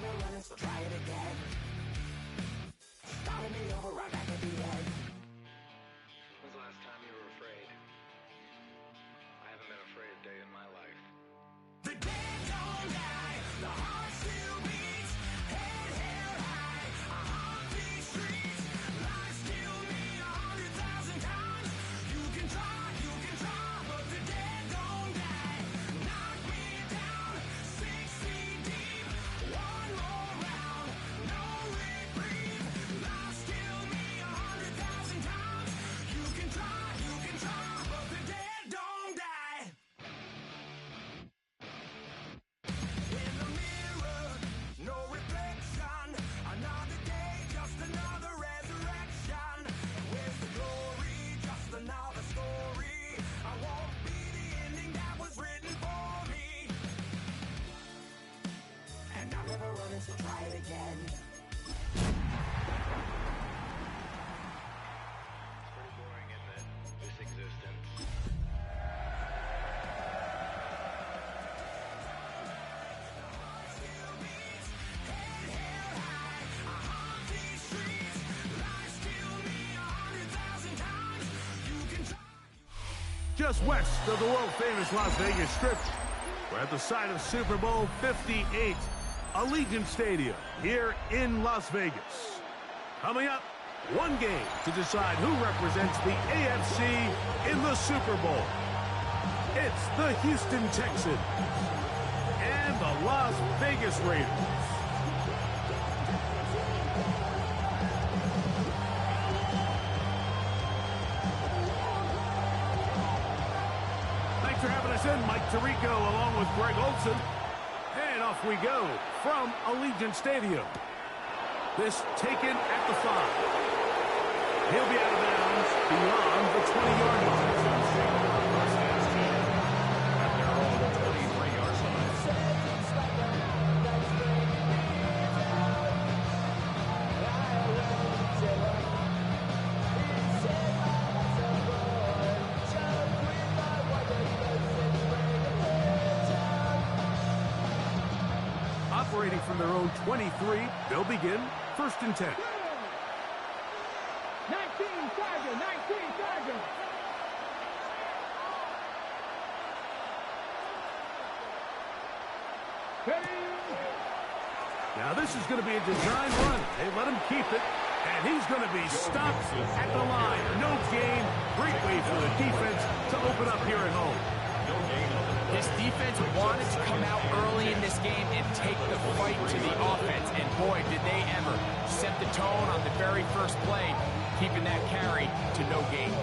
never running, so try it again. Starting me over right back at the end. When's the last time you were afraid? I haven't been afraid a day in my life. The dead don't die, the heart still beats, head held high, I haunt these streets, lies kill me 100,000 times, you can try, but the dead don't die, knock me down, 6 feet deep, one more round, no reprieve, lies kill me 100,000 times, you can try, but the dead don't die. In the mirror, no reflection. Another day, just another resurrection. Where's the glory? Just another story. I won't be the ending that was written for me. And I'm never running, so try it again. It's pretty boring, isn't it? This existence. Just west of the world-famous Las Vegas Strip, we're at the site of Super Bowl 58, Allegiant Stadium here in Las Vegas. Coming up, one game to decide who represents the AFC in the Super Bowl. It's the Houston Texans and the Las Vegas Raiders. Thanks for having us in, Mike Tirico along with Greg Olson. And off we go from Allegiant Stadium. This taken at the 5. He'll be out of bounds beyond the 20-yard line. At their own 23-yard line. Operating from their own 23, they'll begin 1st and 10. 19 Tiger. Now this is going to be a design run. They let him keep it, and he's going to be stopped at the line. No gain. Great way for the defense to open up here at home. This defense wanted to come out early in this game and take the fight to the offense, and boy, did they ever. Set the tone on the very first play, keeping that carry to no gain.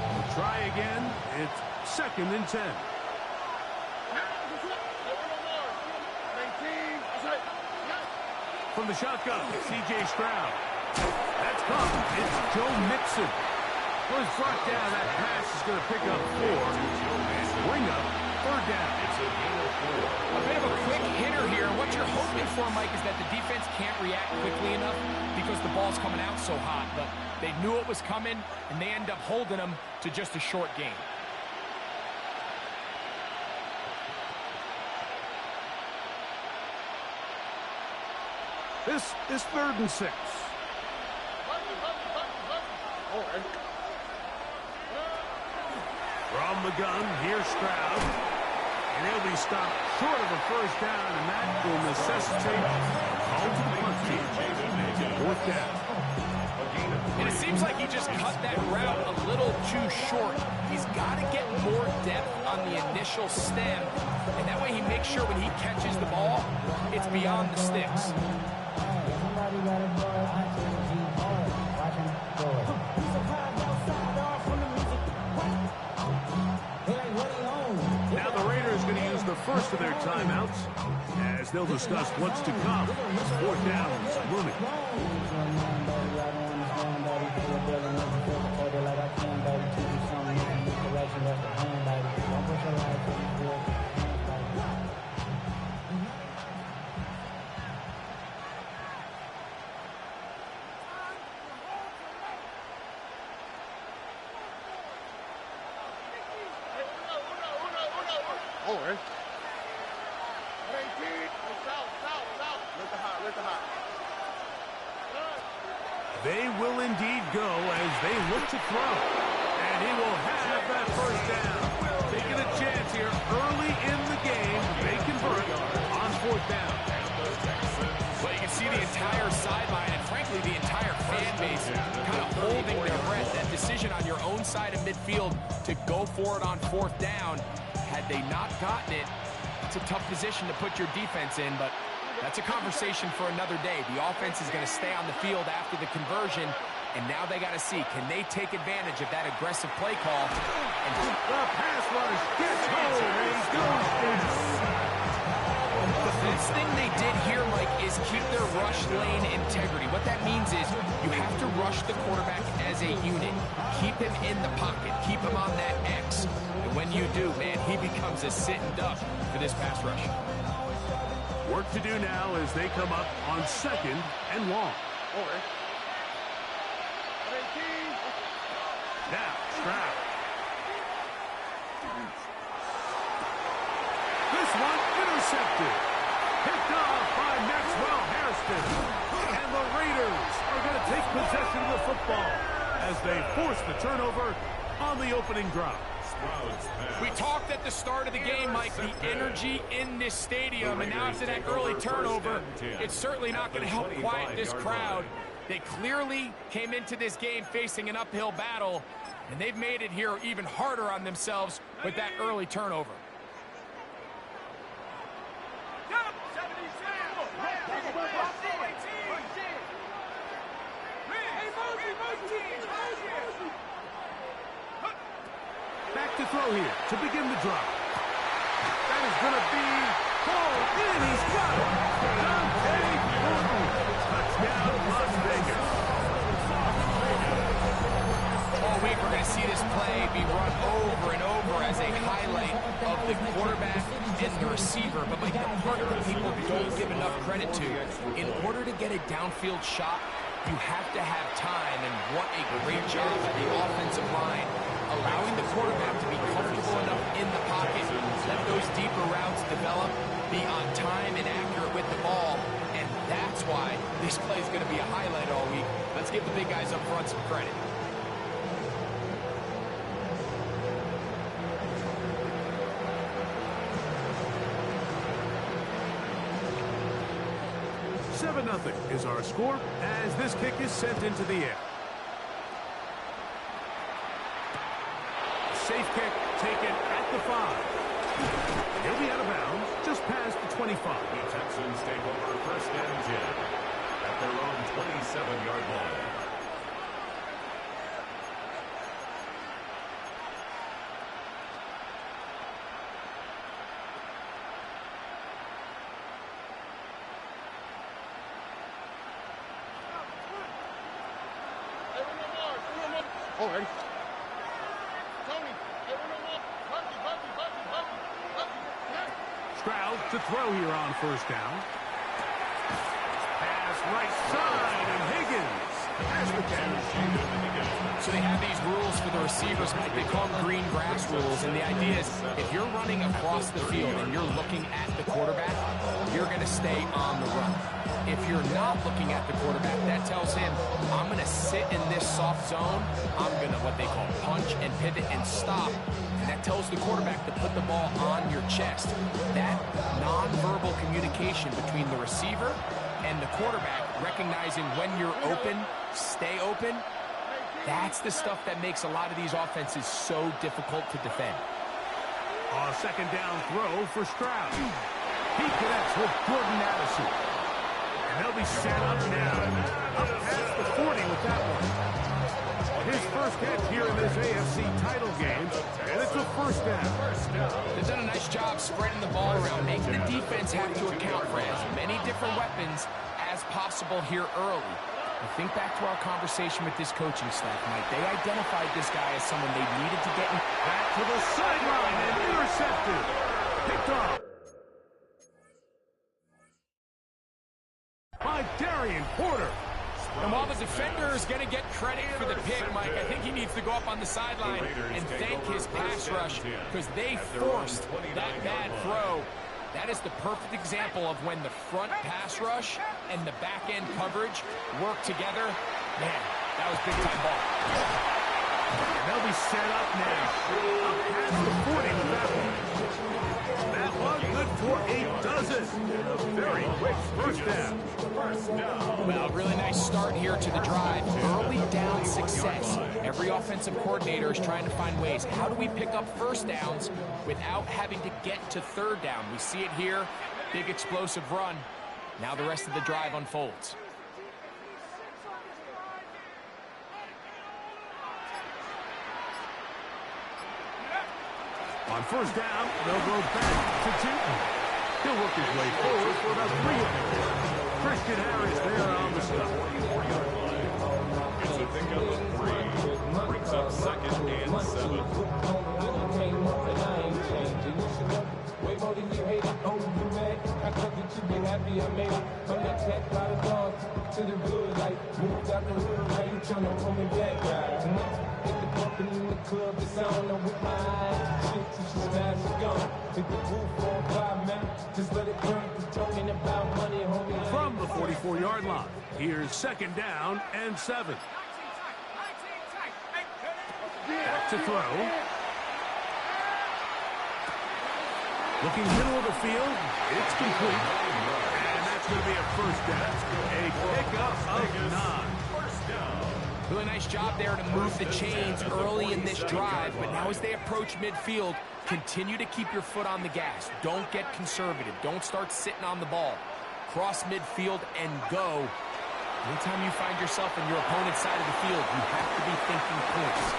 We'll try again. It's 2nd and 10. From the shotgun, C.J. Stroud. That's caught. It's Joe Mixon. Was brought down. That pass is going to pick up 4. Bring up 3rd down. A bit of a quick hitter here. What you're hoping for, Mike, is that the defense can't react quickly enough because the ball's coming out so hot. But they knew it was coming, and they end up holding them to just a short game. This is 3rd and 6. From the gun, here's Stroud. And he'll be stopped short of a 1st down, and that will necessitate home to the punt team. 4th down. And it seems like he just cut that route a little too short. He's got to get more depth on the initial stem, and that way he makes sure when he catches the ball, it's beyond the sticks. Now the Raiders going to use the first of their timeouts as they'll discuss what's to come. 4th down, looming. They will indeed go as they look to throw. And he will have that first down. Taking a chance here early in the game. They convert on fourth down. Well, you can see the entire sideline and, frankly, the entire fan base kind of holding their breath. That decision on your own side of midfield to go for it on fourth down, had they not gotten it, it's a tough position to put your defense in, but that's a conversation for another day. The offense is going to stay on the field after the conversion, and now they got to see, can they take advantage of that aggressive play call? And the pass rush gets home, and he goes down. The best thing they did here, Mike, is keep their rush lane integrity. What that means is you have to rush the quarterback as a unit. Keep him in the pocket. Keep him on that X. And when you do, man, he becomes a sitting duck for this pass rush. Work to do now as they come up on second and long. Now, Stroud. This one intercepted. Picked off by Maxwell Hairston. And the Raiders are going to take possession of the football as they force the turnover on the opening drive. We talked at the start of the game, Mike, the energy in this stadium, and now after that early turnover, it's certainly not going to help quiet this crowd. They clearly came into this game facing an uphill battle, and they've made it here even harder on themselves with that early turnover. Back to throw here to begin the drive. That is going to be pulled in. He's got it. Dante Morton. Touchdown, Las Vegas. All week we're going to see this play be run over and over as a highlight of the quarterback and the receiver. But like the part that people don't give enough credit to, in order to get a downfield shot, you have to have time. And what a great job by the offensive line, allowing the quarterback to be comfortable enough in the pocket, let those deeper routes develop, be on time and accurate with the ball, and that's why this play is going to be a highlight all week. Let's give the big guys up front some credit. Nothing is our score as this kick is sent into the air. Safe kick taken at the 5. He'll be out of bounds just past the 25. The Texans take over first and 10 at their own 27-yard line. Already. Stroud to throw here on first down. Pass right side, and Higgins has the catch. So they have these rules for the receivers, Mike. They call them green grass rules, and the idea is if you're running across the field and you're looking at the quarterback, you're going to stay on the run. If you're not looking at the quarterback, that tells him, I'm going to sit in this soft zone. I'm going to, what they call, punch and pivot and stop. And that tells the quarterback to put the ball on your chest. That nonverbal communication between the receiver and the quarterback, recognizing when you're open, stay open, that's the stuff that makes a lot of these offenses so difficult to defend. A second down throw for Stroud. He connects with Gordon Addison. And they'll be set up now. Up past the 40 with that one. His first catch here in this AFC title game, and it's a first down. They've done a nice job spreading the ball around, making the defense have to account for as many different weapons as possible here early. But think back to our conversation with this coaching staff, Mike. They identified this guy as someone they needed to get in. Back to the sideline and intercepted. Picked off by Darian Porter. And while the defender is going to get credit for the pick, Mike, I think he needs to go up on the sideline and thank his pass rush because they forced that bad throw That is the perfect example of when the front pass rush and the back end coverage work together. Man, that was big time ball. And they'll be set up now. Up past the 40 with that one. That one good for a dozen. And a very quick first down. Well, really nice start here to the drive. Early down success. Every offensive coordinator is trying to find ways. How do we pick up first downs without having to get to third down? We see it here. Big explosive run. Now the rest of the drive unfolds. On first down, they'll go back to Tinton. He'll work his way forward for about 3 yards. Christian Harris there on the stop. It's a pickup of 3. Brings up 2nd and 7. Way more than you hate it, oh you mad? I thought that you be happy I made it. From the cat by the dog to the hood, like moved out the hood, now you tryna pull me back, right? Hit the bumpin' in the club, the sound of with my eyes. Shit, till she smash it gone. Hit the roof on fire, man. Just let it burn. Talking about money, homie. From the 44-yard line, here's 2nd down and 7. Back to throw. Looking middle of the field, it's complete. And that's going to be a first down. A pickup of 9. Really nice job there to move the chains early in this drive, but now as they approach midfield, continue to keep your foot on the gas. Don't get conservative. Don't start sitting on the ball. Cross midfield and go. Anytime you find yourself on your opponent's side of the field, you have to be thinking points.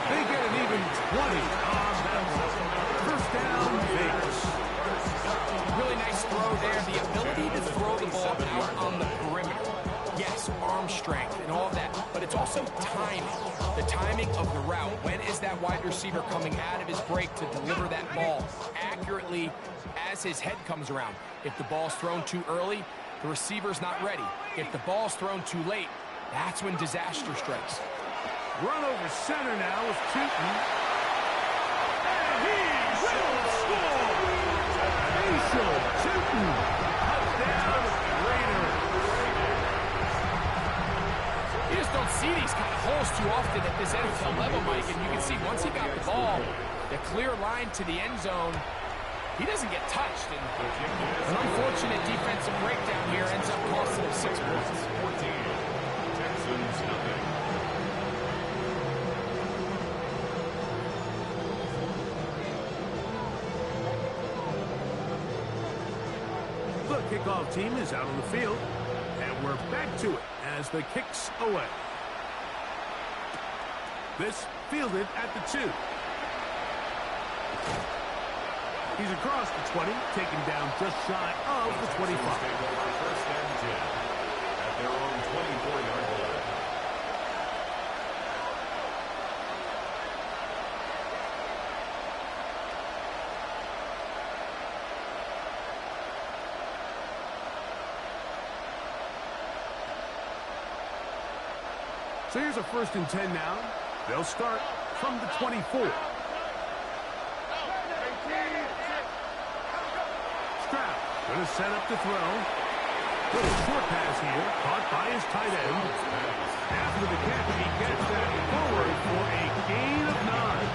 They get an even 20 on that one. First down, Vegas. Really nice throw there. The ability to throw the ball out on the perimeter. Yes, arm strength and all of that, but it's also timing. The timing of the route. When is that wide receiver coming out of his break to deliver that ball accurately as his head comes around? If the ball's thrown too early, the receiver's not ready. If the ball's thrown too late, that's when disaster strikes. Run over center now with Tinton. And he will score! Facial Tinton. Touchdown, Raiders. You just don't see these kind of holes too often at this NFL level, Mike, and you can see once he got the ball, the clear line to the end zone, he doesn't get touched. And an unfortunate defensive breakdown here ends up costing him 6 points. 14. Texans nothing. The kickoff team is out on the field, and we're back to it as the kick's away. This fielded at the 2. He's across the 20, taken down just shy of the 25. First and 10 at their own 24-yard line. So here's a 1st and 10 now. They'll start from the 24. Stroud going to set up to throw. Little short pass here, caught by his tight end. After the catch, he gets that forward for a gain of 9.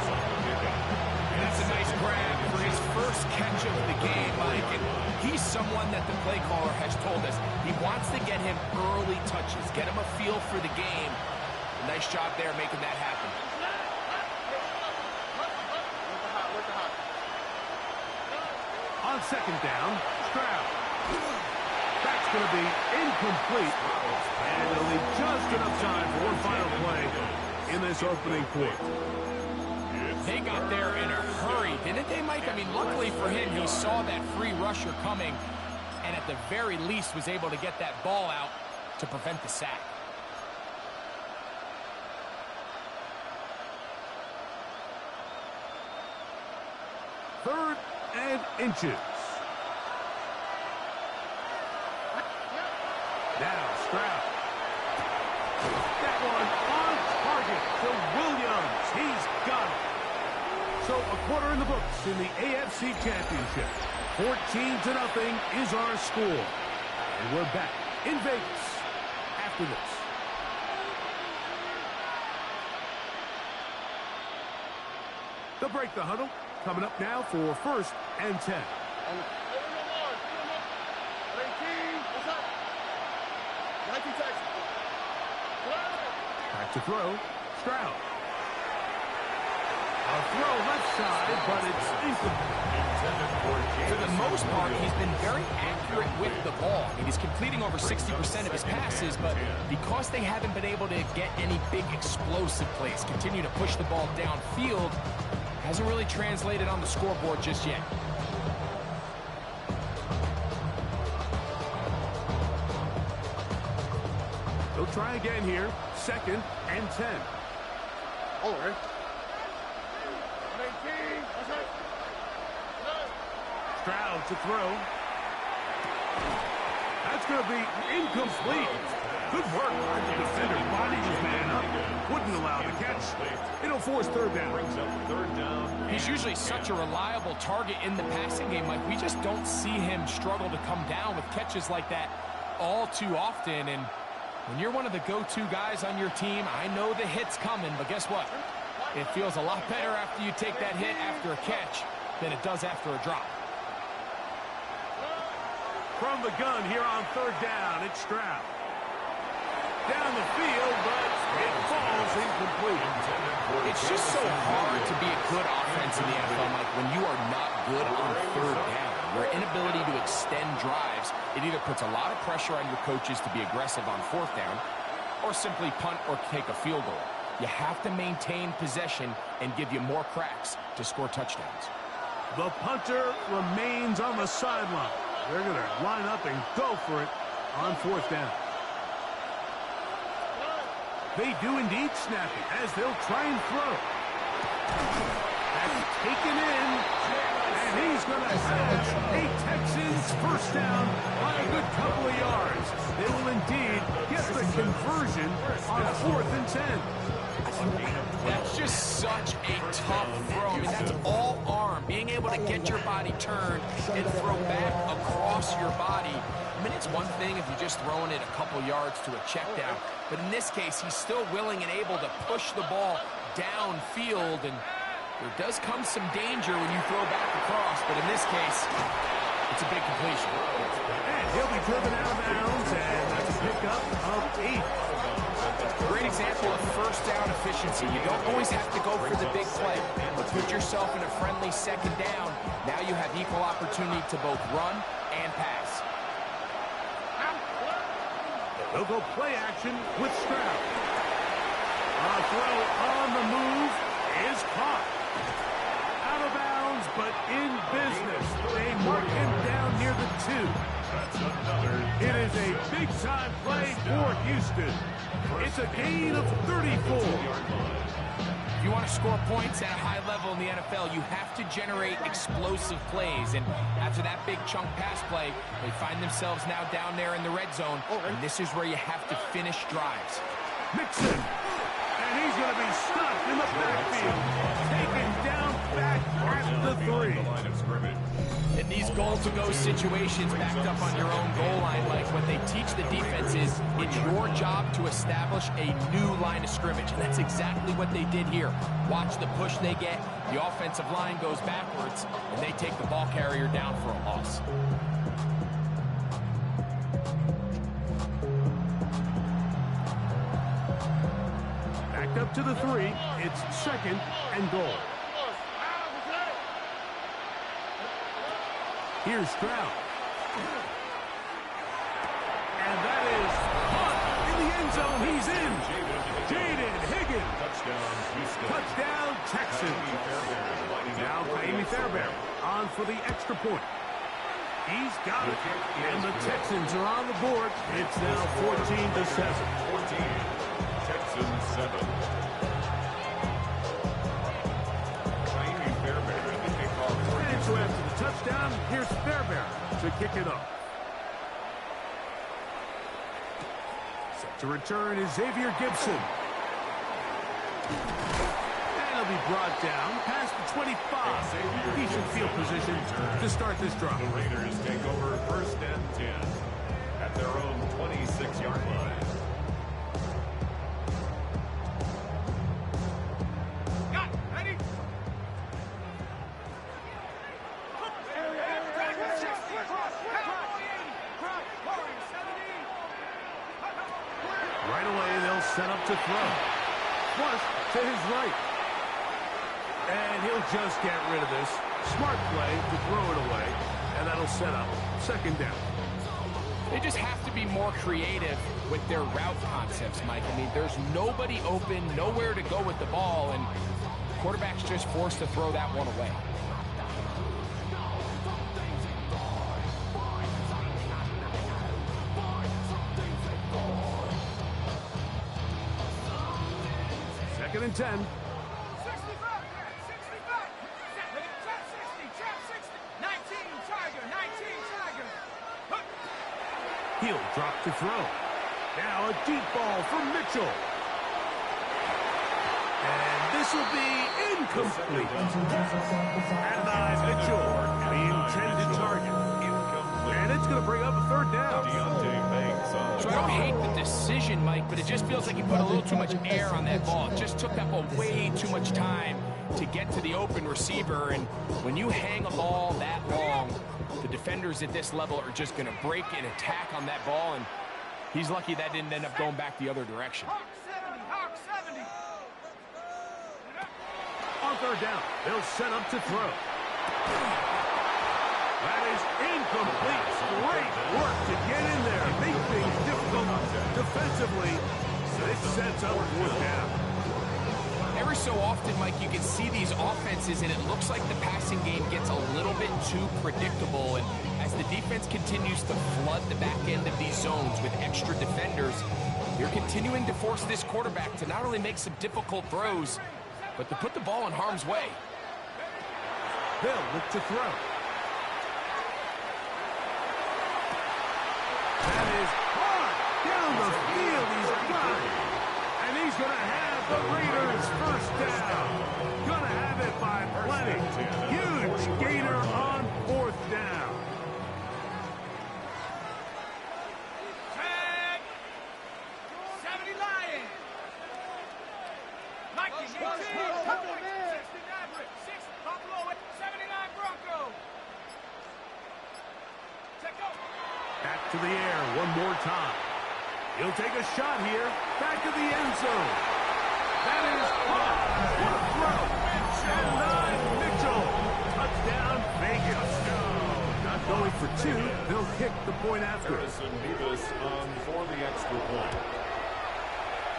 And that's a nice grab for his first catch of the game, Mike. And he's someone that the play caller has told us he wants to get him early touches, get him a feel for the game. Nice job there making that happen. On 2nd down, Stroud. That's going to be incomplete. And it'll leave just enough time for one final play in this opening quarter. They got there in a hurry, didn't they, Mike? I mean, luckily for him, he saw that free rusher coming and at the very least was able to get that ball out to prevent the sack. Third and inches. Now Stroud. That one on target to Williams. He's got it. So a quarter in the books in the AFC Championship. 14-0 is our score. And we're back in Vegas after this. They'll break the huddle. Coming up now for 1st and 10. Back to throw. Stroud. A throw left side, but it's incomplete. For the most part, he's been very accurate with the ball. I mean, he's completing over 60% of his passes, but because they haven't been able to get any big explosive plays, continue to push the ball downfield, hasn't really translated on the scoreboard just yet. They'll try again here. 2nd and 10. All right. Stroud to throw. That's going to be incomplete. Good work. The defender bodied his man up. Wouldn't allow the catch. It'll force 3rd down. He's usually such a reliable target in the passing game. Like, we just don't see him struggle to come down with catches like that all too often. And when you're one of the go-to guys on your team, I know the hit's coming, but guess what? It feels a lot better after you take that hit after a catch than it does after a drop. From the gun here on 3rd down, it's Stroud. Down the field, but it falls incomplete. It's just so hard to be a good offense in the NFL, Mike, when you are not good on 3rd down. Your inability to extend drives, it either puts a lot of pressure on your coaches to be aggressive on 4th down, or simply punt or take a field goal. You have to maintain possession and give you more cracks to score touchdowns. The punter remains on the sideline. They're going to line up and go for it on 4th down. They do indeed snap it as they'll try and throw. That's taken in, and he's going to have a Texans 1st down by a good couple of yards. They will indeed get the conversion on 4th and 10. That's just such a tough throw. I mean, that's all arm. Being able to get your body turned and throw back across your body. I mean, it's one thing if you're just throwing it a couple yards to a check down, but in this case, he's still willing and able to push the ball downfield, and there does come some danger when you throw back across, but in this case, it's a big completion. And he'll be driven out of bounds, and that's a pickup of 8. Great example of 1st down efficiency. You don't always have to go for the big play, but put yourself in a friendly 2nd down. Now you have equal opportunity to both run and pass. They'll go play action with Stroud. A throw on the move is caught. Out of bounds, but in business. They mark him down near the 2. It is a big-time play for Houston. It's a gain of 34. If you want to score points at a high level in the NFL, you have to generate explosive plays. And after that big chunk pass play, they find themselves now down there in the red zone. And this is where you have to finish drives. Mixon. And he's going to be stuck in the backfield. Taken down back at the 3. In these goal-to-go situations backed up on your own goal line, like what they teach the defense is it's your job to establish a new line of scrimmage. And that's exactly what they did here. Watch the push they get. The offensive line goes backwards, and they take the ball carrier down for a loss. Backed up to the 3. It's 2nd and goal. Here's Stroud. And that is caught in the end zone. He's in. Jaden Higgins. Touchdown, Texans. Now Amy Fairbairn on for the extra point. He's got it. And the Texans are on the board. It's now 14-7. 14, Texans 7. And so after the touchdown, here's Fairbairn to kick it off. Set to return is Xavier Gibson. And a He'll be brought down past the 25. Decent field position to start this drive. The Raiders take over first and 10 at their own 26-yard line. Got it. Ready? Right away, they'll set up to throw. Flush to his right. And he'll just get rid of this. Smart play to throw it away. And that'll set up second down. They just have to be more creative with their route concepts, Mike. I mean, there's nobody open, nowhere to go with the ball, and quarterback's just forced to throw that one away. Second and 10. 65, 19, Tiger, 19, Tiger. He'll drop to throw. Now a deep ball from Mitchell. And this will be incomplete. And Mitchell, the intended target. And it's going to bring up a third down. So I don't hate the decision, Mike, but it just feels like he put a little too much air on that ball. It just took that ball way too much time to get to the open receiver. And when you hang a ball that long, the defenders at this level are just going to break and attack on that ball. And he's lucky that didn't end up going back the other direction. Hawk 70. On third down, they'll set up to throw. That is incomplete. Great work to get in there. Make things difficult defensively. This sets up fourth down. Every so often, Mike, you can see these offenses, and it looks like the passing game gets a little bit too predictable. And as the defense continues to flood the back end of these zones with extra defenders, you're continuing to force this quarterback to not only make some difficult throws, but to put the ball in harm's way. They'll look to throw. That is hard down the field. He's got it. And he's going to have the Raiders first down. Going to have it by plenty. Huge gainer on fourth down. Tag. 70 Lions. 19, 18, 69, 6 Buffalo, 79 Bronco. Check out. Back to the air one more time. He'll take a shot here. Back of the end zone. That is caught. What a throw. And Mitchell. Touchdown, Vegas. Not going for two. They'll kick the point after. Harrison Beavis on for the extra point.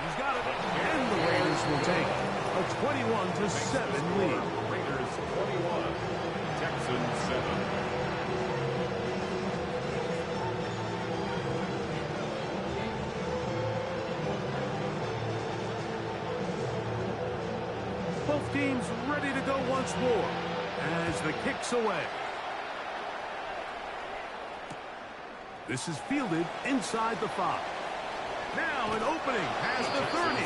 He's got it. And the Raiders will take a 21-7 lead. Raiders 21, Texans 7. Both teams ready to go once more as the kick's away. This is fielded inside the 5. Now an opening past the 30.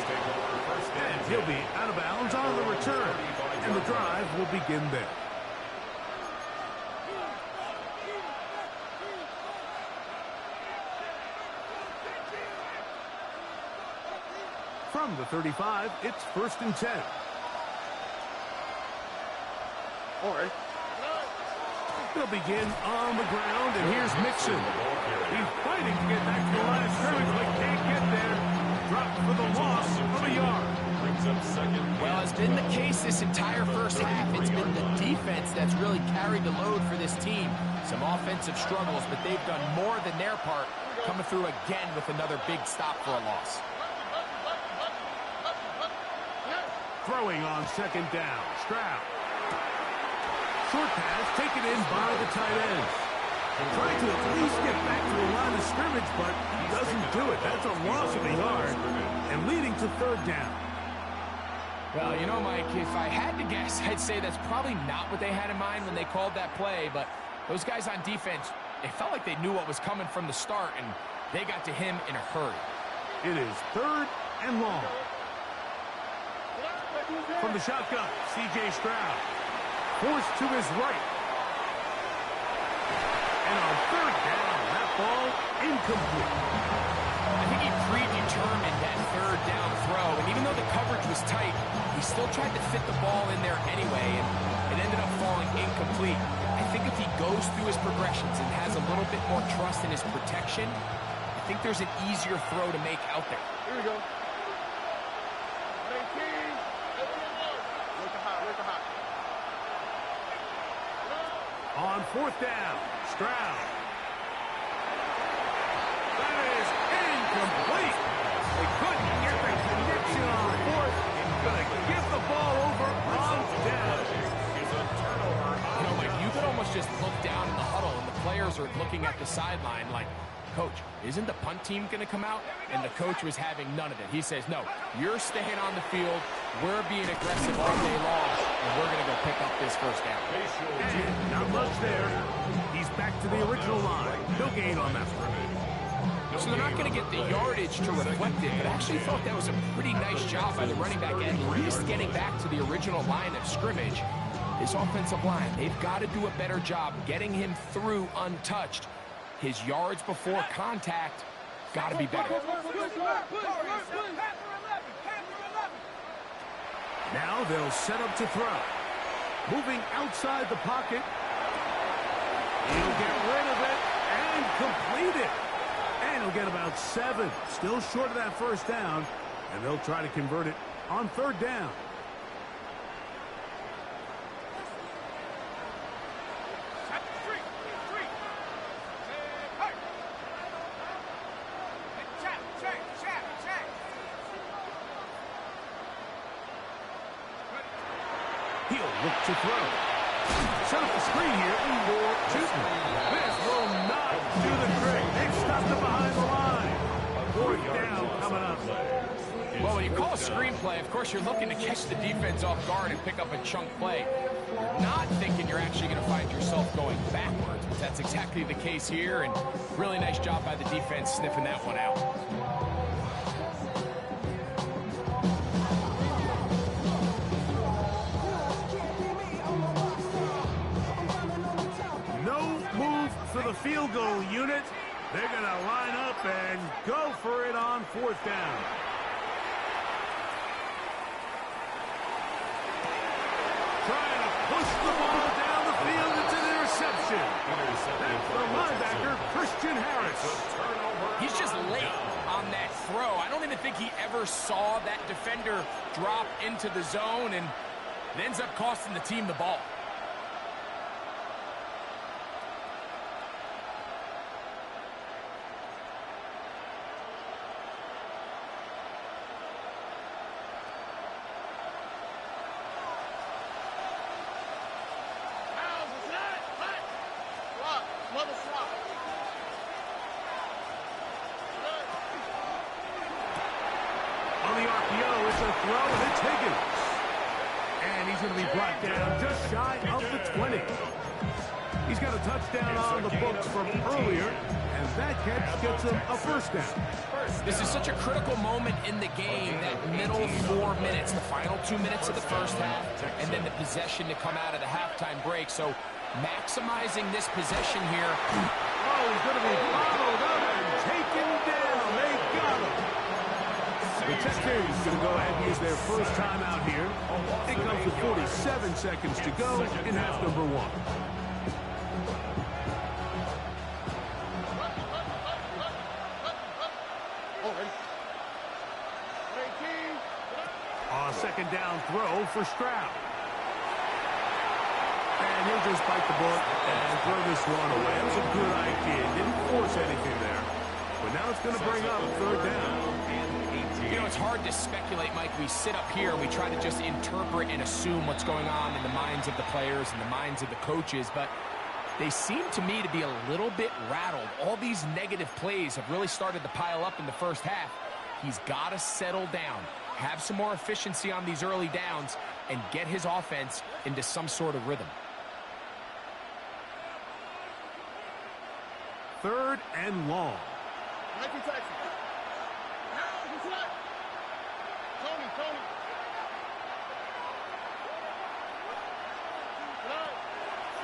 And he'll be out of bounds on the return. And the drive will begin there. From the 35, it's first and 10. All right. They'll begin on the ground, and here's Mixon. He's fighting to get back to the line of scrimmage, but can't get there. Dropped for the loss of a yard. Brings up second. Well, it's been the case this entire first half. It's been the defense that's really carried the load for this team. Some offensive struggles, but they've done more than their part, coming through again with another big stop for a loss. Throwing on second down. Stroud. Short pass taken in by the tight end. Trying to at least get back to the line of scrimmage, but he doesn't do it. That's a loss of a yard and leading to third down. Well, you know, Mike, if I had to guess, I'd say that's probably not what they had in mind when they called that play, but those guys on defense, they felt like they knew what was coming from the start, and they got to him in a hurry. It is third and long. From the shotgun, C.J. Stroud. Forced to his right. And on third down, that ball incomplete. I think he predetermined that third down throw, and even though the coverage was tight, he still tried to fit the ball in there anyway, and it ended up falling incomplete. I think if he goes through his progressions and has a little bit more trust in his protection, I think there's an easier throw to make out there. Here we go. 19. On fourth down, Stroud. That is incomplete. They couldn't get the connection on fourth. Going to give the ball over on down. You know, Mike, you could almost just look down in the huddle, and the players are looking at the sideline like, Coach, isn't the punt team going to come out? And the coach was having none of it. He says, no, you're staying on the field. We're being aggressive all day long, and we're going to go pick up this first down. And not much there. He's back to the original line. No gain on that one. So they're not going to get the yardage to reflect it, but I actually thought that was a pretty nice job by the running back, at least getting back to the original line of scrimmage. His offensive line, they've got to do a better job getting him through untouched. His yards before contact got to be better. Now they'll set up to throw. Moving outside the pocket. He'll get rid of it and complete it. And he'll get about 7. Still short of that first down. And they'll try to convert it on third down. He'll look to throw. Set up the screen here for Chisholm. This will not do the trick. They've stopped it behind the line. Fourth down coming up. Well, when you call a screenplay, of course, you're looking to catch the defense off guard and pick up a chunk play. You're not thinking you're actually going to find yourself going backwards, but that's exactly the case here, and really nice job by the defense sniffing that one out. For the field goal unit, they're going to line up and go for it on fourth down. Trying to push the ball down the field. It's an interception. That's the linebacker, Christian Harris. He's just late on that throw. I don't even think he ever saw that defender drop into the zone, and it ends up costing the team the ball. On the RPO, it's a throw, and it's Higgins. And he's going to be brought down just shy of the 20. He's got a touchdown on the books from earlier, and that catch gets him a first down. This is such a critical moment in the game, that middle 4 minutes, the final 2 minutes of the first half, and then the possession to come out of the halftime break. So maximizing this possession here. Oh, he's going to be followed up and taken down. They got him. The Texans going to go ahead and use their first timeout here. It comes with 47 seconds to go in half number 1. Second down throw for Stroud. And he'll just bite the bullet and throw this one away. That was a good idea. Didn't force anything there. But now it's going to bring up third down. You know, it's hard to speculate, Mike. We sit up here and we try to just interpret and assume what's going on in the minds of the players and the minds of the coaches, but they seem to me to be a little bit rattled. All these negative plays have really started to pile up in the first half. He's got to settle down, have some more efficiency on these early downs, and get his offense into some sort of rhythm. Third and long.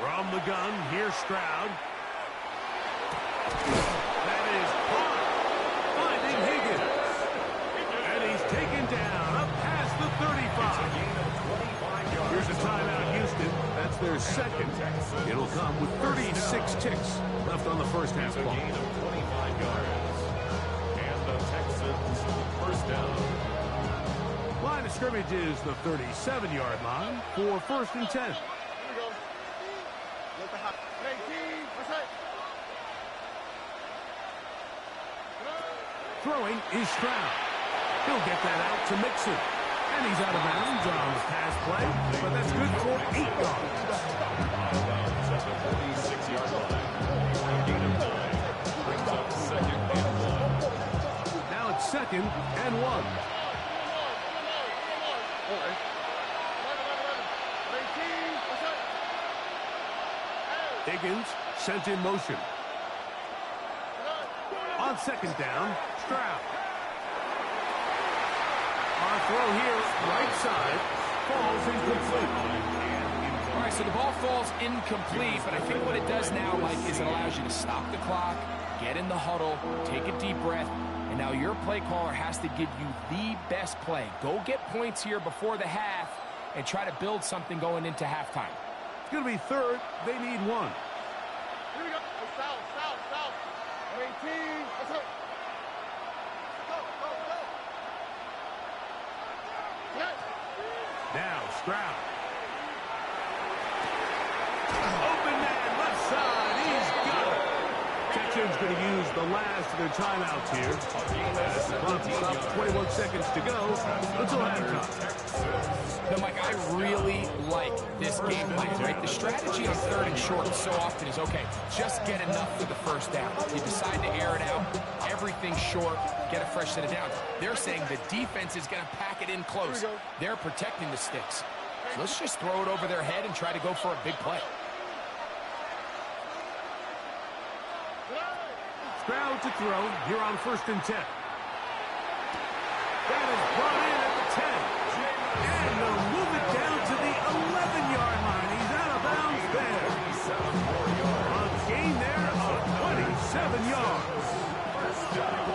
From the gun, here's Stroud. That is caught. Finding Higgins. And he's taken down up past the 35. Here's a timeout, Houston. That's their second. It'll come with 36 ticks left on the first half clock. Gain of 25 yards. And the Texans first down. Line of scrimmage is the 37-yard line for 1st and 10. Here we go. Let the hot. 18. What's that? Throwing is Stroud. He'll get that out to Mixon. And he's out of bounds on the pass play, but that's good for 8 yards. Out of bounds at the 46-yard line. Gain of 9. Brings up 2nd and 1. Now it's 2nd and 1. Higgins sent in motion. On 2nd down, Stroud. On throw here, right side, falls incomplete. All right, so the ball falls incomplete, but I think what it does now, Mike, is it allows you to stop the clock, get in the huddle, take a deep breath, and now your play caller has to give you the best play. Go get points here before the half and try to build something going into halftime. It's going to be 3rd. They need 1. Here we go. South. 18. Let's go. Now Stroud. Open man, left side. He's got it. Texans going to use the last of their timeouts here. As the clock stops, 21 seconds to go until halftime. No, Mike, I really like this game plan, right? The strategy on 3rd and short so often is, okay, just get enough for the first down. You decide to air it out, everything's short, get a fresh set of downs. They're saying the defense is going to pack it in close. They're protecting the sticks. So let's just throw it over their head and try to go for a big play. Stroud to throw here on 1st and 10. That is brought in at the 10. And they'll move it down to the 11-yard line. He's out of bounds there. A gain there of 27 yards.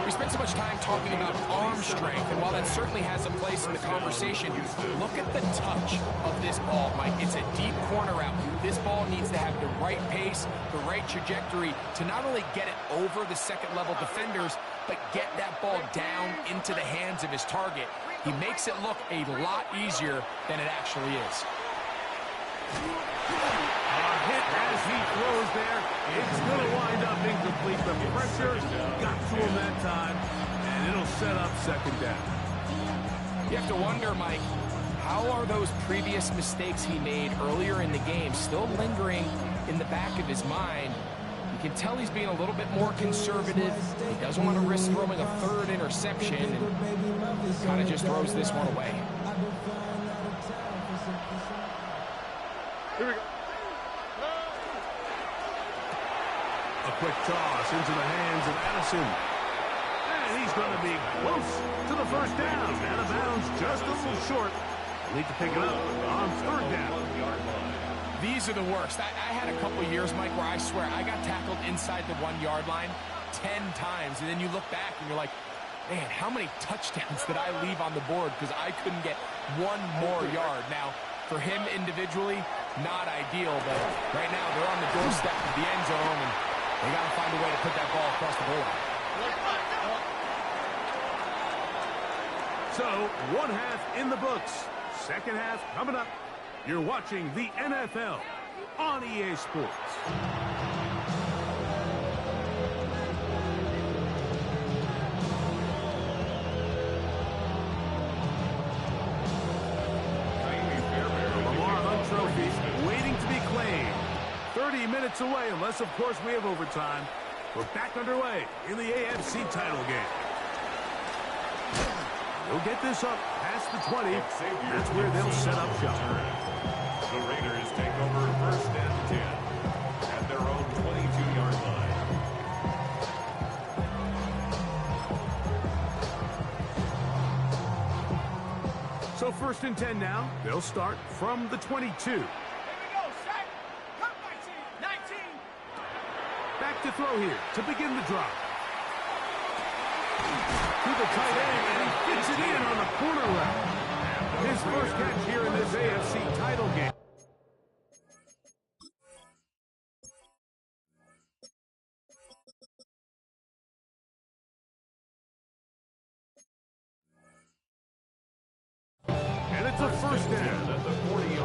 We spent so much time talking about arm strength, and while that certainly has a place in the conversation, look at the touch of this ball, Mike. It's a deep corner route. This ball needs to have the right pace, the right trajectory to not only get it over the second-level defenders, but get that ball down into the hands of his target. He makes it look a lot easier than it actually is. Hit as he throws there. It's going to wind up incomplete. The pressure got to him that time, and it'll set up 2nd down. You have to wonder, Mike, how are those previous mistakes he made earlier in the game still lingering in the back of his mind? You can tell he's being a little bit more conservative. He doesn't want to risk throwing a 3rd interception, and kind of just throws this one away. Here we go. A quick toss into the hands of Addison. And he's going to be close to the 1st down. Out of bounds, just a little short. Need to pick it up on 3rd down. These are the worst. I had a couple years, Mike, where I swear I got tackled inside the 1-yard line 10 times. And then you look back and you're like, man, how many touchdowns did I leave on the board because I couldn't get one more yard? Now, for him individually, not ideal, but right now they're on the doorstep of the end zone, and they got to find a way to put that ball across the goal line. So, 1 half in the books. 2nd half coming up. You're watching the NFL on EA Sports. Trophies waiting to be claimed. 30 minutes away, unless, of course, we have overtime. We're back underway in the AFC title game. They'll get this up past the 20. That's where they'll set up shop. The Raiders take over 1st and 10 at their own 22-yard line. So 1st and 10 now. They'll start from the 22. Here we go, set. Cut my to throw here to begin the drive. To the tight end, and he gets it in on the corner route. His first catch here in this AFC title game. And it's a first down.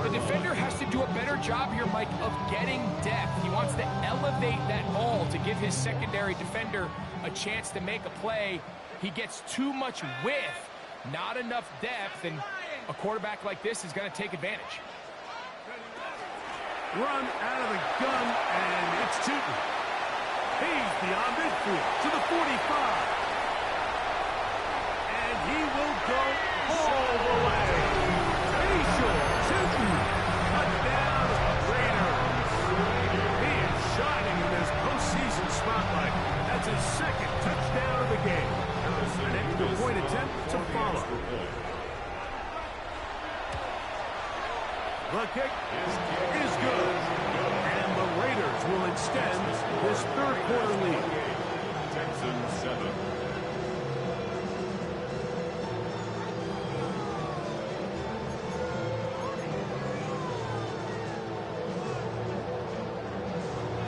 The defender has to do a better job here, Mike, of getting depth. He wants to elevate that ball to give his secondary defender a chance to make a play. He gets too much width, not enough depth, and a quarterback like this is going to take advantage. Run out of the gun, and it's Tootin. He's beyond midfield to the 45. And he will go all the way. Facial Tootin. Touchdown, Raiders. He is shining in this postseason spotlight. That's his second touchdown of the game. An extra point attempt to follow. The kick is good. And the Raiders will extend this third quarter lead. Texans 7.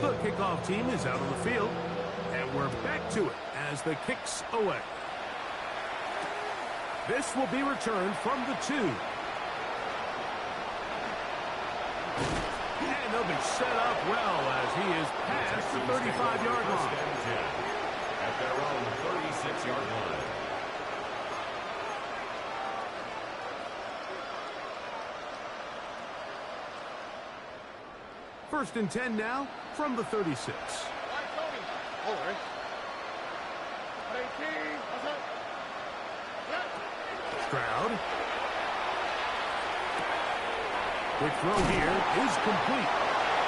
The kickoff team is out on the field. And we're back to it as the kick's away. This will be returned from the 2. And they'll be set up well as he is past the 35-yard line. At their own 36-yard line. First and 10 now from the 36. Stroud. Quick throw here is complete.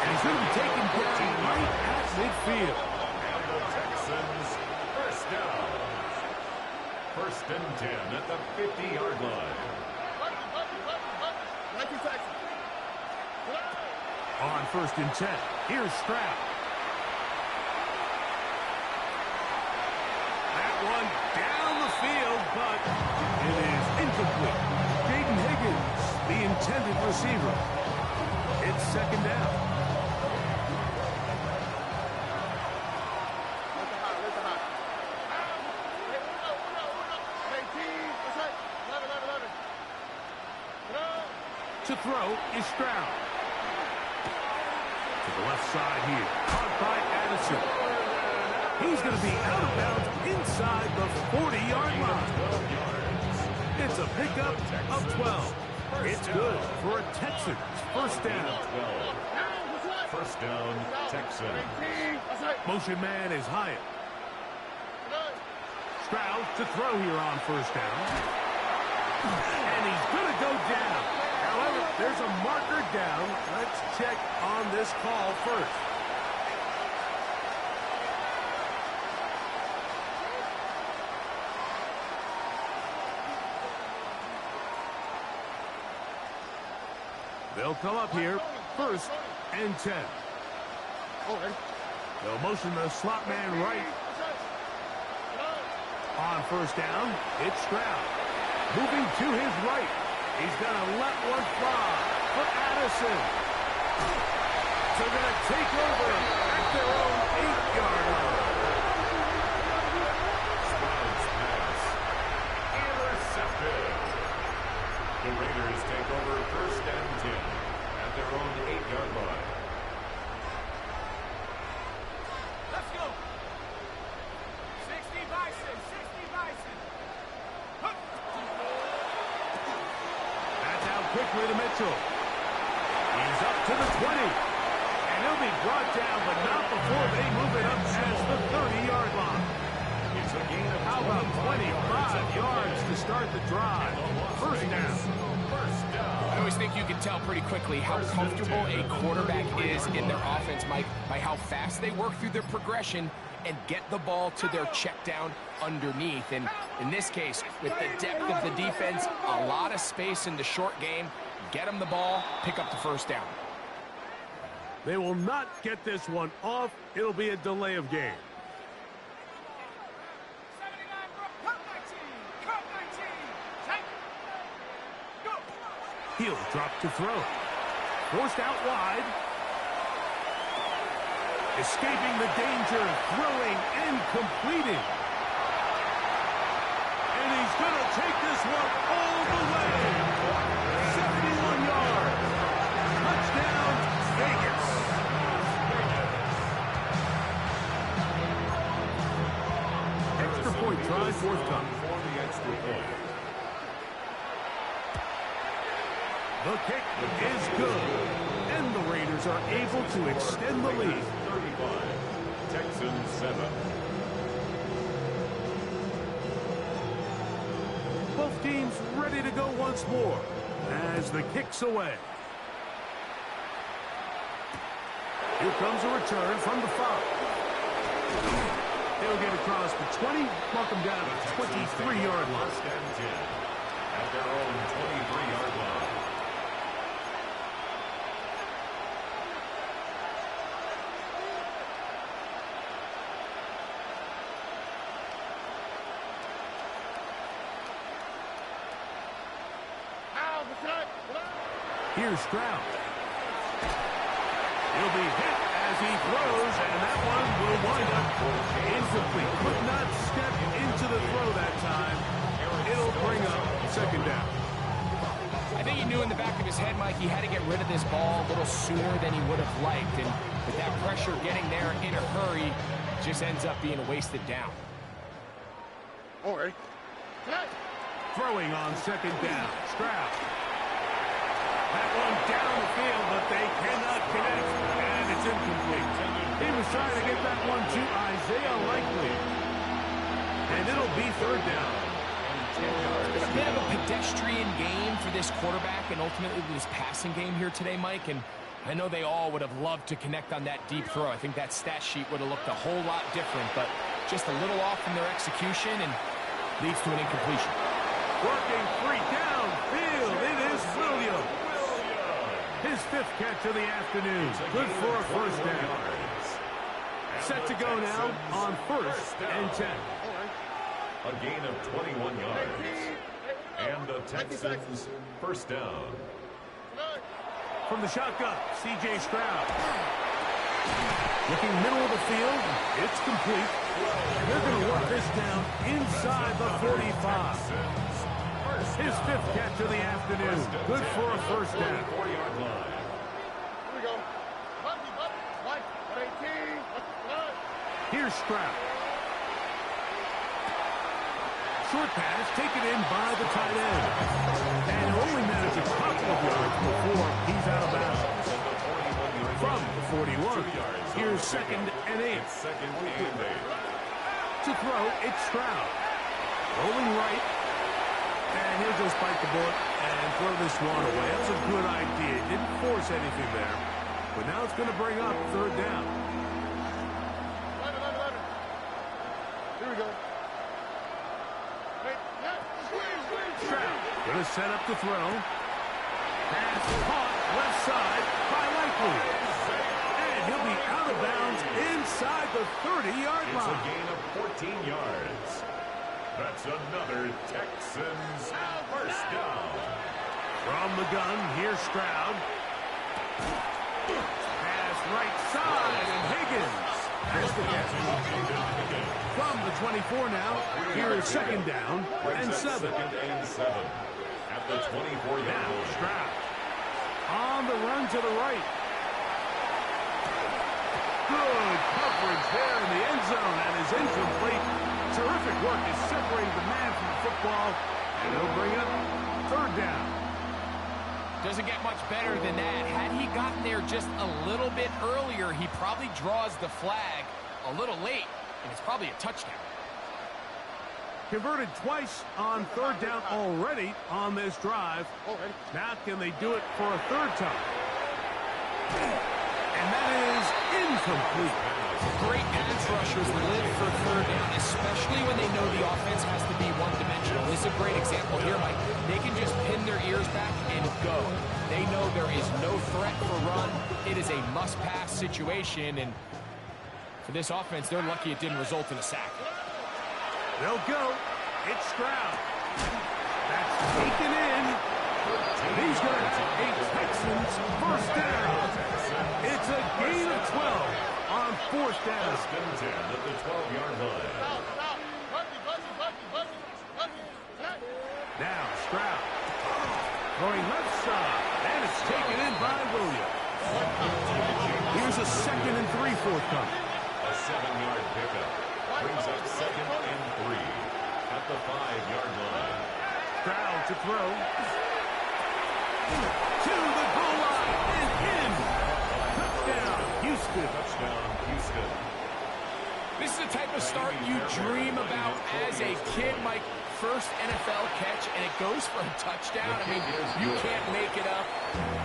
And he's going to be taken down right at midfield. And the Texans first down. First and 10 at the 50-yard line. On first and 10, here's Stroud. That one down the field, but it is incomplete. Jaden Higgins, the intended receiver. It's second down. To throw is Stroud. To the left side here. Caught by Addison. He's going to be out of bounds inside the 40-yard line. It's a pickup of 12. It's good for a Texans first down. First down, Texans. Motion man is Hyatt. Stroud to throw here on first down. And he's going to go down. However, there's a marker down. Let's check on this call first. They'll come up here, first and 10. They'll motion the slot man right. On first down, it's Stroud. Moving to his right. He's going to let one fly for Addison. So they're going to take over at their own 8-yard line. Stroud's pass. Intercepted. The Raiders take over first and 10 at their own 8-yard line. Let's go. 60 Bison, 60 Bison. That's out quickly to Mitchell. He's up to the 20. And he'll be brought down, but not before they move it up past the 30-yard line. It's a gain of How about 25 yards to start the drive? First down. First down. I always think you can tell pretty quickly how comfortable a quarterback is in their offense, Mike, by how fast they work through their progression and get the ball to their check down underneath. And in this case, with the depth of the defense, a lot of space in the short game, get them the ball, pick up the first down. They will not get this one off. It'll be a delay of game. He'll drop to throw. Forced out wide. Escaping the danger, throwing and completing. And he's going to take this one all the way. 71 yards. Touchdown, Vegas. Extra point try, forthcoming. For the extra point. The kick is good. And the Raiders are able to extend the lead. 35. Texans 7. Both teams ready to go once more as the kick's away. Here comes a return from the 5. They'll get across the 20, mark them down at the 23-yard line. First and 10 at their own 23-yard line. Here's Stroud. He'll be hit as he throws, and that one will wind up incomplete. Could not step into the throw that time. It'll bring up second down. I think he knew in the back of his head, Mike, he had to get rid of this ball a little sooner than he would have liked. And with that pressure getting there in a hurry, it just ends up being a wasted down. All right. Throwing on second down. Stroud. That one down the field, but they cannot connect, and it's incomplete. He was trying to get that one to Isaiah Likely, and it'll be third down. It's a bit of a pedestrian game for this quarterback and ultimately this passing game here today, Mike, and I know they all would have loved to connect on that deep throw. I think that stat sheet would have looked a whole lot different, but just a little off from their execution and leads to an incompletion. Working three downfield. It is Williams. His 5th catch of the afternoon. Good for a first down. Set to go now on 1st and 10. A gain of 21 yards. And the Texans first down. From the shotgun, C.J. Stroud. Looking middle of the field. It's complete. They're going to work this down inside the 45. His 5th catch of the afternoon. Good for a first down. 4-yard line. Here we go. Mike, 18. Here's Stroud. Short pass taken in by the tight end. And only managed a couple of yards before he's out of bounds. From the 41. Here's 2nd and 8. Second and 8. To throw, it's Stroud. Rolling right. And he'll just bite the bullet and throw this one away. That's a good idea. Didn't force anything there. But now it's going to bring up third down. 11. Here we go. Stroud going to set up to throw. Pass caught left side by Likely. And he'll be out of bounds inside the 30-yard line. It's a gain of 14 yards. That's another Texans first down. From the gun, here's Stroud. Pass right side, and Higgins has the catch. From the 24 now, here is 2nd down and 7. 2nd and 7 at the 24-yard Now line. Stroud on the run to the right. Good coverage there in the end zone, and is incomplete. Terrific work is separating the man from the football, and it'll bring up third down. Doesn't get much better than that. Had he gotten there just a little bit earlier, he probably draws the flag a little late, and it's probably a touchdown. Converted twice on third down already on this drive. Now can they do it for a third time? And that is incomplete. Great pass rushers live for third down, especially when they know the offense has to be one-dimensional. This is a great example here, Mike. They can just pin their ears back and go. They know there is no threat for run. It is a must-pass situation, and for this offense, they're lucky it didn't result in a sack. They'll go. It's Stroud. That's taken in. He's going to have a Texans first down. It's a gain of 12 on fourth down. First and 10 at the 12-yard line. Now Stroud going left side, and it's taken in by Williams. Here's a 2nd and 3 forthcoming. A 7-yard pickup brings up 2nd and 3 at the 5-yard line. Stroud to throw. To the goal line and in. Touchdown, Houston. Touchdown, Houston. This is the type of start you dream about as a kid, Mike. First NFL catch, and it goes for a touchdown. I mean, you can't make it up.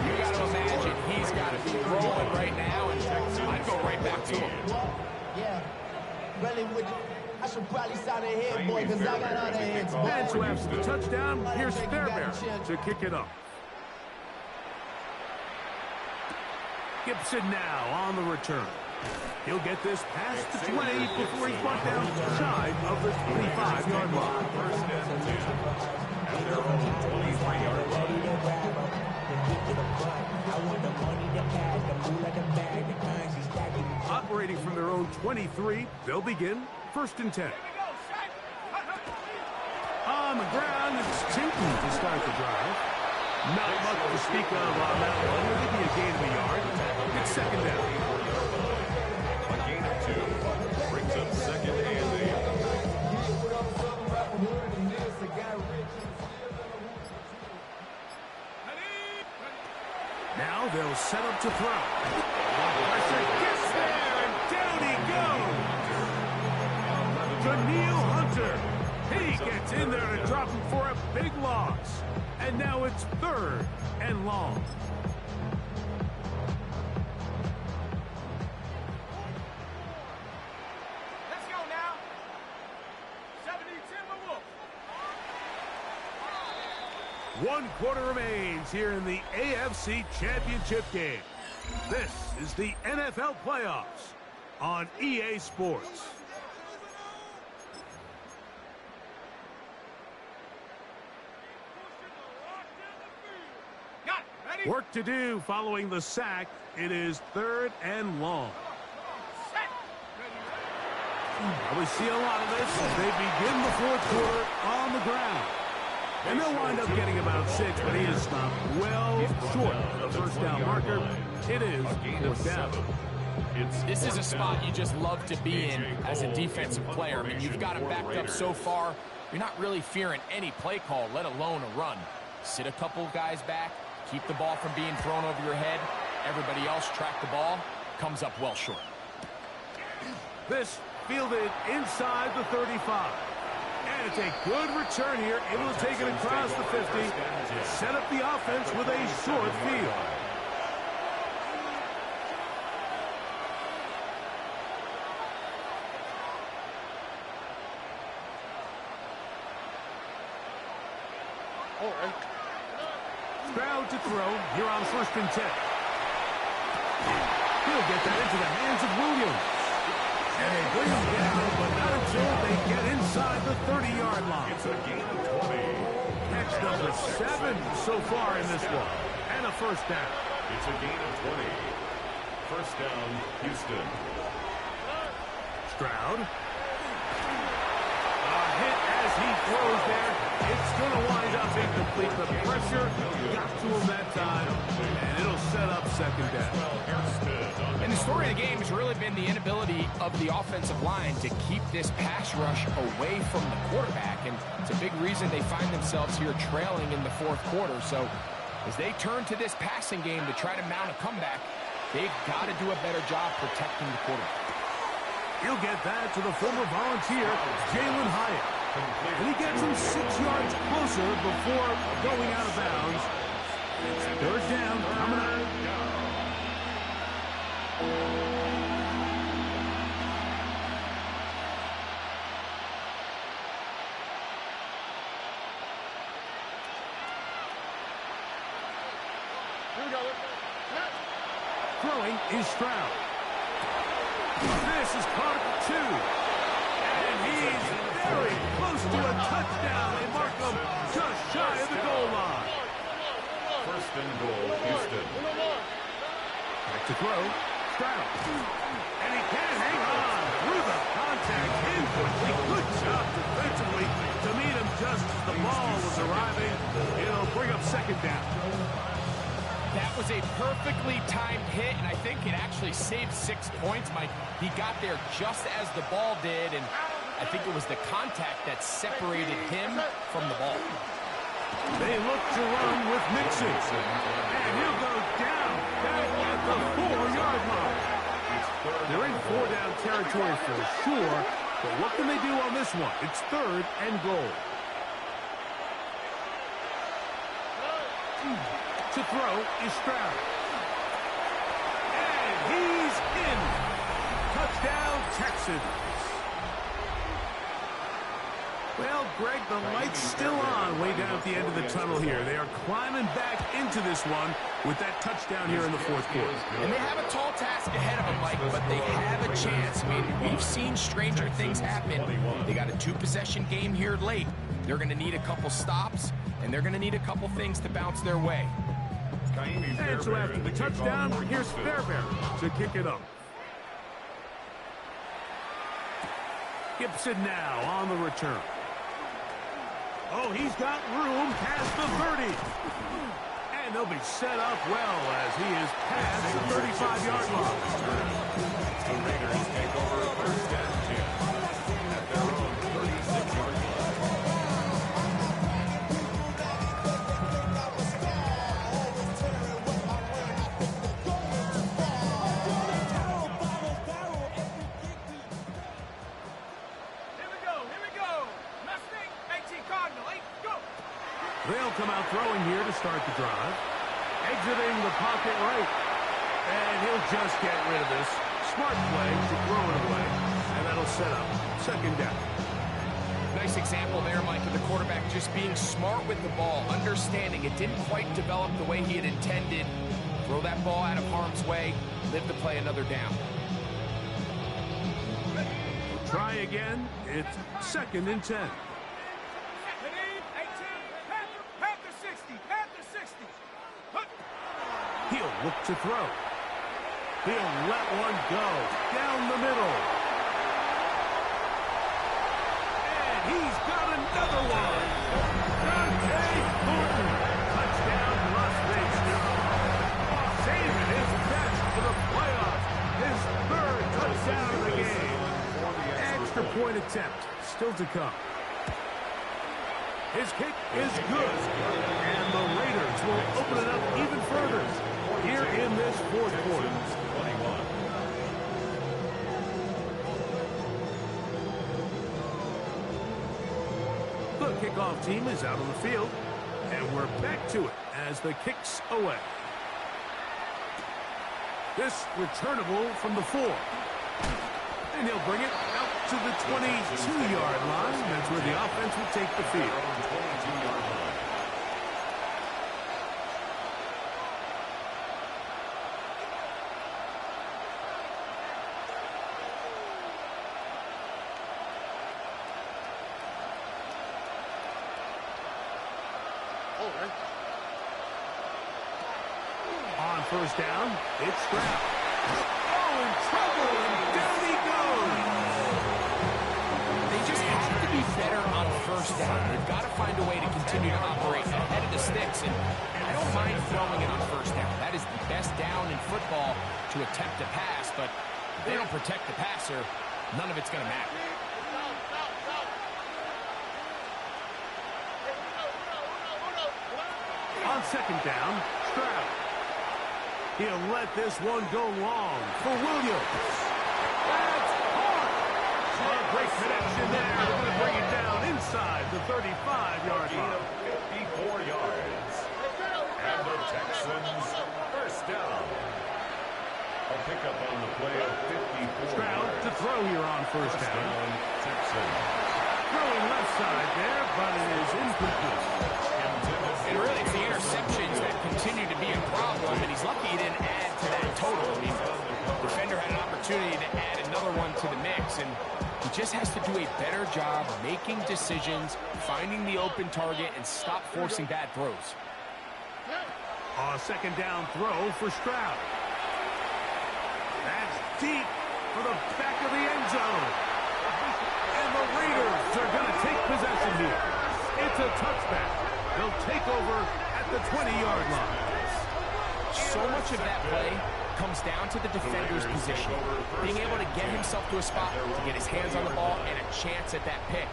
You got to imagine he's got to be rolling right now, and I'd go right back to him. Yeah, really would. I should probably start a head boy, because I got other heads, boy. And so after the touchdown, here's Fairbairn to kick it up. Gibson now on the return. He'll get this past the 20 before he's brought down shy of the 25-yard line. First and 10 at their own 23-yard line. Operating from their own 23, they'll begin first and 10. On the ground, it's Tinton to start the drive. Not much to speak of on that one. Maybe a gain of a yard. It's second down. A gain of 2 brings up 2nd and 8. Now they'll set up to throw. Pressure gets there, and down he goes. Daniil Hunter. He gets in there to drop him for a big loss. And now it's 3rd and long. Let's go now. 72 1 quarter remains here in the AFC Championship game. This is the NFL playoffs on EA Sports. Work to do following the sack. It is 3rd and long. We see a lot of this as they begin the 4th quarter on the ground. And they'll wind up getting about 6, but he is stopped well short of the first down marker. It is 4th down. This is a spot you just love to be in as a defensive player. I mean, you've got him backed up so far. You're not really fearing any play call, let alone a run. Sit a couple of guys back. Keep the ball from being thrown over your head. Everybody else track the ball. Comes up well short. This fielded inside the 35. And it's a good return here. Able to take it across the 50. Set up the offense with a short field. Stroud to throw here on 1st and 10. He'll get that into the hands of Williams. And they bring him down, but not until they get inside the 30-yard line. It's a gain of 20. Catch number 7 so far in this one. And a first down. It's a gain of 20. First down, Houston. Stroud. A hit as he throws there. It's going to wind up incomplete. The pressure got to him that time, and it'll set up 2nd down. And the story of the game has really been the inability of the offensive line to keep this pass rush away from the quarterback, and it's a big reason they find themselves here trailing in the 4th quarter. So as they turn to this passing game to try to mount a comeback, they've got to do a better job protecting the quarterback. He'll get that to the former Volunteer, Jalen Hyatt. And he gets him 6 yards closer before going out of bounds. It's 3rd down coming up. Throwing is Stroud. This is caught at 2. And he's very close to a touchdown. They mark him just shy of the goal line. First and goal, Houston. Back to throw. Stroud. And he can't hang on through the contact. Incomplete. Good job defensively to meet him just as the ball was arriving. It'll bring up second down. That was a perfectly timed hit, and I think it actually saved 6 points, Mike. He got there just as the ball did, and I think it was the contact that separated him from the ball. They look to run with Mixon. And he'll go down back at the 4-yard line. They're in 4-down territory for sure, but what can they do on this one? It's 3rd and goal. To throw is Stroud. And he's in. Touchdown, Texans. Well, Greg, the light's still on way down at the end of the tunnel here. They are climbing back into this one with that touchdown here in the 4th quarter. And they have a tall task ahead of them, Mike, but they have a chance. I mean, we've seen stranger things happen. They got a 2-possession game here late. They're going to need a couple stops, and they're going to need a couple things to bounce their way. And so after the touchdown, here's Fairbairn to kick it up. Gibson now on the return. Oh, he's got room past the 30. And they'll be set up well as he is past the 35-yard line. The Raiders take over 1st and 10 at their own 36-yard line. They'll come out throwing here to start the drive. Exiting the pocket right. And he'll just get rid of this. Smart play to throw it away. And that'll set up 2nd down. Nice example there, Mike, of the quarterback just being smart with the ball, understanding it didn't quite develop the way he had intended. Throw that ball out of harm's way, live to play another down. Try again. It's 2nd and 10. He'll look to throw. He'll let one go down the middle. And he's got another one. Dante Thornton. Touchdown, Las Vegas. Saving his best for the playoffs. His 3rd touchdown of the game. Extra point attempt still to come. His kick is good. And the Raiders will open it up even further here in this 4th quarter. 21. The kickoff team is out on the field, and we're back to it as the kick's away. This returnable from the 4. And he'll bring it out to the 22-yard line. That's where the offense will take the field. 22-yard line. On 1st down, it's Stroud. Oh, in trouble, and down he goes. They just have to be better on 1st down. They've got to find a way to continue to operate ahead of the sticks, and I don't mind throwing it on 1st down. That is the best down in football to attempt a pass, but if they don't protect the passer, none of it's going to matter. On 2nd down, Stroud. He'll let this one go long for Williams. That's hard. A great connection there. They're going to bring it down inside the 35-yard line. 54 yards. And the Texans 1st down. A pickup on the play of 54. Stroud to throw here on 1st down. Texans. Throwing left side there, but it is incomplete. And really, it's the interceptions that continue to be a problem, and he's lucky he didn't add to that total. I mean, the defender had an opportunity to add another one to the mix, and he just has to do a better job making decisions, finding the open target, and stop forcing bad throws. A second down throw for Stroud. That's deep for the back of the end zone. And the Raiders are going to take possession here. It's a touchback. They'll take over at the 20-yard line. So much of that play comes down to the defender's position. Being able to get himself to a spot, to get his hands on the ball, and a chance at that pick.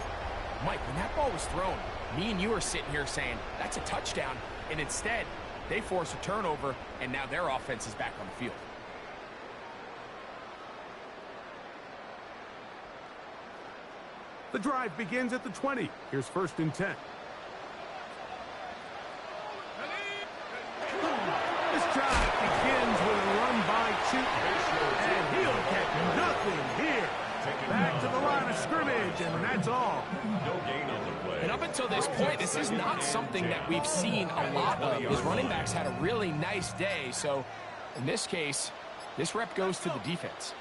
Mike, when that ball was thrown, me and you are sitting here saying, that's a touchdown. And instead, they force a turnover, and now their offense is back on the field. The drive begins at the 20. Here's 1st and 10. This drive begins with a run by Chooton, and he'll get nothing here. Back to the line of scrimmage, and that's all. No gain on the play. And up until this point, this is not something that we've seen a lot of. His running backs had a really nice day, so in this case, this rep goes to the defense.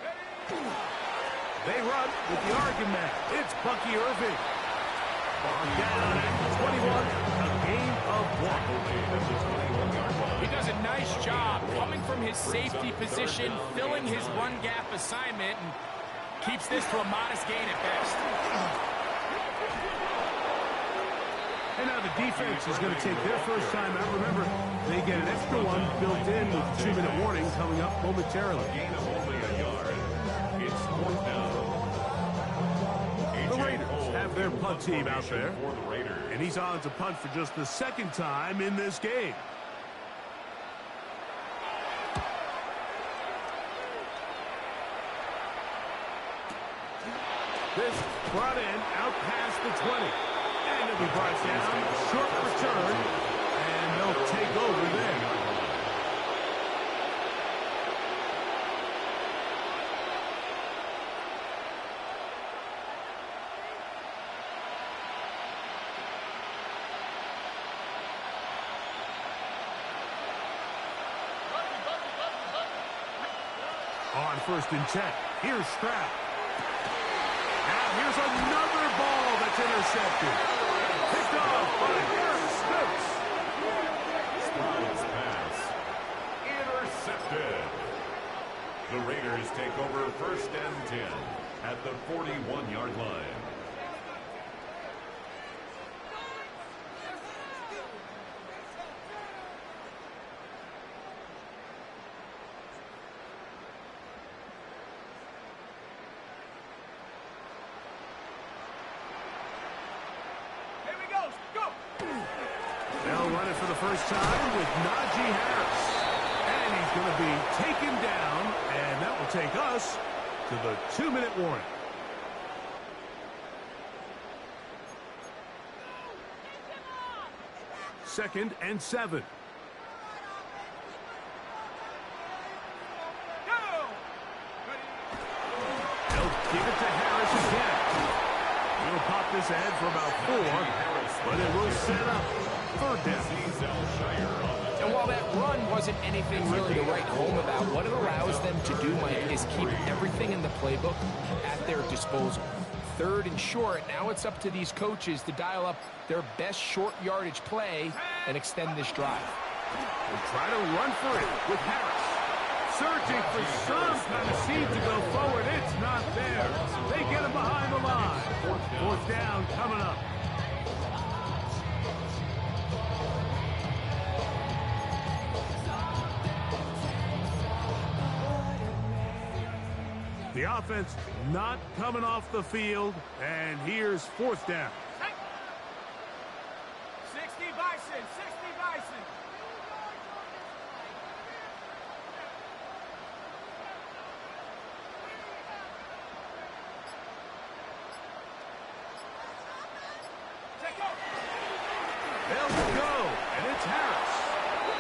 They run with the argument. It's Bucky Irving. Down at 21, a gain of 1. He does a nice job coming from his safety position, filling his run gap assignment, and keeps this to a modest gain at best. And now the defense is going to take their first time out. Remember, they get an extra one built in with the 2-minute warning coming up momentarily. Gain of only a yard. It's 4th down. The Raiders have their punt team out there. For the Raiders. And he's on to punt for just the 2nd time in this game. This brought in out past the 20. And it'll be brought down. Short return. And they'll take over there. On 1st and 10. Here's Stroud. Now here's another ball that's intercepted. Picked off by Harris Stokes. Stroud's pass. Intercepted. The Raiders take over 1st and 10 at the 41-yard line. They'll run it for the first time with Najee Harris. And he's going to be taken down, and that will take us to the 2-minute warning. Second and 7. They'll give it to Harris again. He'll pop this ahead for about 4, but it will set up 3rd down. And while that run wasn't anything really to write home about, what it allows them to do, Mike, is keep everything in the playbook at their disposal. 3rd and short, now it's up to these coaches to dial up their best short yardage play and extend this drive. They'll try to run for it with Harris. Searching for some kind of seed to go forward. It's not there. They get him behind the line. 4th down coming up. The offense not coming off the field, and here's 4th down. 60 Bison, 60 Bison. They'll go, and it's Harris.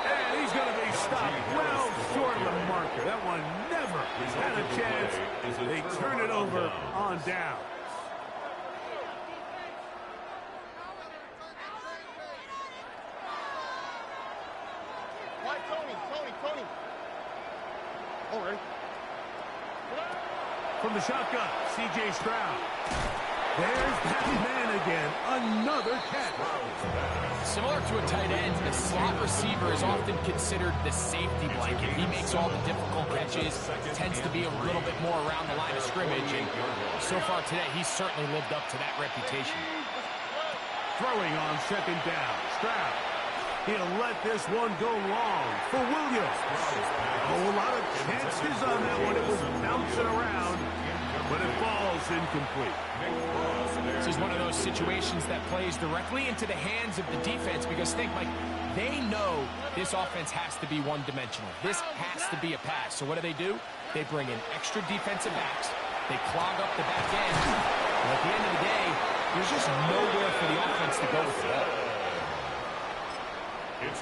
And he's going to be stopped well short of the marker. That one never had a chance. They turn it over on down. All right. From the shotgun, C.J. Stroud. There's that man again. Another catch. Similar to a tight end, the slot receiver is often considered the safety blanket. He makes all the difficult catches, tends to be a little bit more around the line of scrimmage, and so far today, he's certainly lived up to that reputation. Throwing on second down. Stroud. He'll let this one go long for Williams. A lot of chances on that one. It was bouncing around, but it falls incomplete. This is one of those situations that plays directly into the hands of the defense because think, Mike, they know this offense has to be one-dimensional. This has to be a pass. So what do? They bring in extra defensive backs. They clog up the back end. And at the end of the day, there's just nowhere for the offense to go with the ball.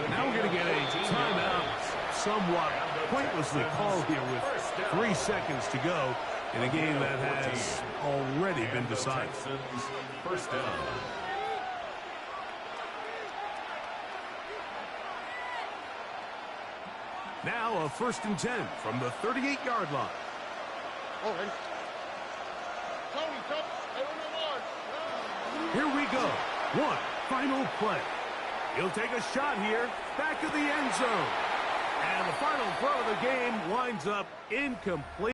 Now we're going to get a timeout, somewhat pointlessly called here with 3 seconds to go in a game that has already been decided. First down. Now a 1st and 10 from the 38-yard line. All right. Tony, I don't know. Here we go. One final play. He'll take a shot here, back of the end zone. And the final throw of the game winds up incomplete.